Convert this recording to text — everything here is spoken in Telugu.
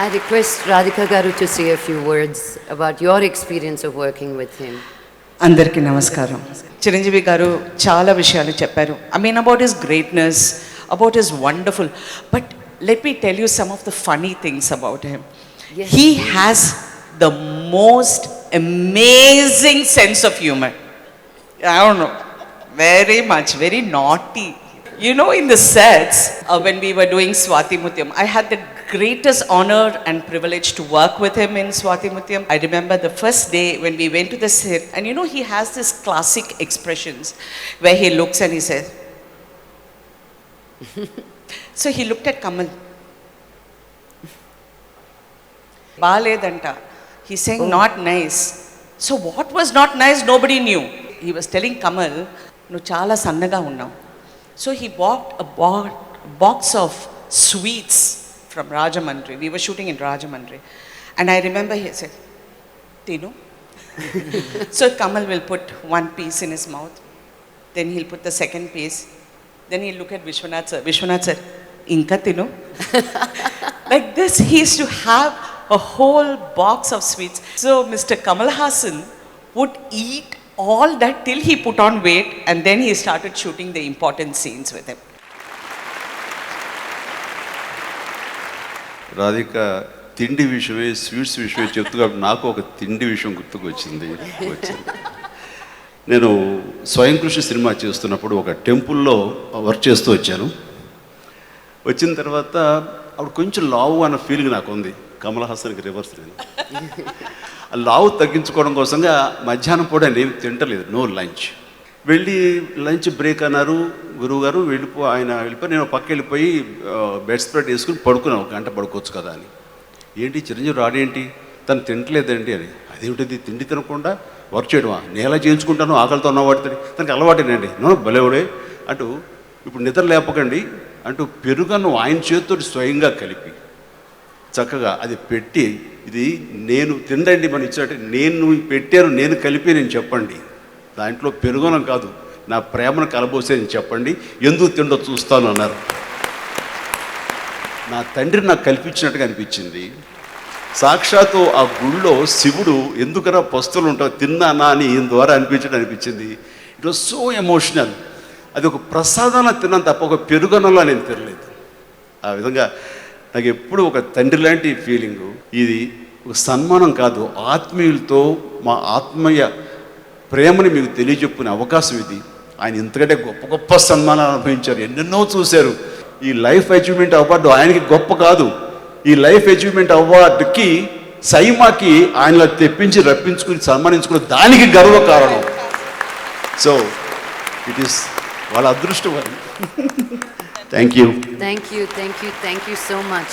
I request Radhika Garu to say a few words about your experience of working with him. అందరికీ నమస్కారం. చిరంజీవి గారు చాలా విషయాలు చెప్పారు. I mean about his greatness, about his wonderful. But let me tell you some of the funny things about him. Yes. He has the most amazing sense of humor. I don't know, very much, very naughty. You know, in the sets, when we were doing Swati Mutyam, I had the greatest honor and privilege to work with him in Swati Mutyam. I remember the first day when we went to the set, and you know, he has this classic expressions where he looks and he says, so he looked at Kamal. Baledanta. He's saying, not nice. So what was not nice, nobody knew. He was telling Kamal, nu chala sannaga unnav. So he bought a box of sweets from Rajamandri. We were shooting in Rajamandri. And I remember he said, Tinu. So Kamal will put one piece in his mouth. Then he'll put the second piece. Then he'll look at Vishwanath sir. Vishwanath sir, Inka Tinu. Like this, he used to have a whole box of sweets. So Mr. Kamal Haasan would eat all that till he put on weight, and then he started shooting the important scenes with him. Radhika తిండి విషయమే, స్వీట్స్ విషయమే చెప్తూ నాకు ఒక తిండి విషయం గుర్తుకు వచ్చింది. నేను స్వయం కృషి సినిమా చేస్తున్నప్పుడు ఒక టెంపుల్లో వర్క్ చేస్తూ వచ్చాను. వచ్చిన తర్వాత అప్పుడు కొంచెం లావు అన్న ఫీలింగ్ నాకు ఉంది. కమల్ హాసన్కి రివర్స్ నేను. ఆ లావు తగ్గించుకోవడం కోసంగా మధ్యాహ్నం పూట నేను తింటలేదు, నో లంచ్. వెళ్ళి లంచ్ బ్రేక్ అన్నారు గురువుగారు, ఆయన వెళ్ళిపోయి నేను పక్క వెళ్ళిపోయి బెడ్ స్ప్రెడ్ వేసుకుని పడుకున్నాను. ఒక గంట పడుకోవచ్చు కదా అని. ఏంటి చిరంజీవి రాడేంటి, తను తింటలేదండి అని. అదేమిటిది తిండి తినకుండా వర్క్ చేయడమా, నేను ఎలా చేయించుకుంటాను, ఆకలితో ఉన్నవాడితో, తనకి అలవాటేనండి. నో భలేవాడే అంటూ ఇప్పుడు నిద్ర లేపకండి అంటూ పెరుగను ఆయన చేతితో స్వయంగా కలిపి చక్కగా అది పెట్టి, ఇది నేను తినండి మనం ఇచ్చినట్టు, నేను పెట్టాను, నేను కలిపి నేను చెప్పండి, దాంట్లో పెరుగనం కాదు, నా ప్రేమను కలబోసే నేను చెప్పండి, ఎందుకు తిండో చూస్తాను అన్నారు. నా తండ్రి నాకు కల్పించినట్టుగా అనిపించింది. సాక్షాత్తు ఆ గుళ్ళో శివుడు ఎందుకన్నా పస్తులు ఉంటావు తిన్నానా అని ఈయన ద్వారా అనిపించింది. It was so emotional. అది ఒక ప్రసాదంలో తిన్నాను తప్ప ఒక పెరుగనంలో నేను తినలేదు. ఆ విధంగా నాకు ఎప్పుడు ఒక తండ్రి లాంటి ఫీలింగు. ఇది ఒక సన్మానం కాదు, ఆత్మీయులతో మా ఆత్మీయ ప్రేమని మీకు తెలియజెప్పుకునే అవకాశం ఇది. ఆయన ఇంతకంటే గొప్ప గొప్ప సన్మానాలు అనుభవించారు, ఎన్నెన్నో చూశారు. ఈ లైఫ్ అచీవ్మెంట్ అవార్డు ఆయనకి గొప్ప కాదు, ఈ లైఫ్ అచీవ్మెంట్ అవార్డుకి సైమాకి ఆయనలా తెప్పించి రప్పించుకుని సన్మానించుకుని దానికి గర్వకారణం. సో ఇట్ ఈస్ వాళ్ళ అదృష్టం. Thank you. Thank you so much.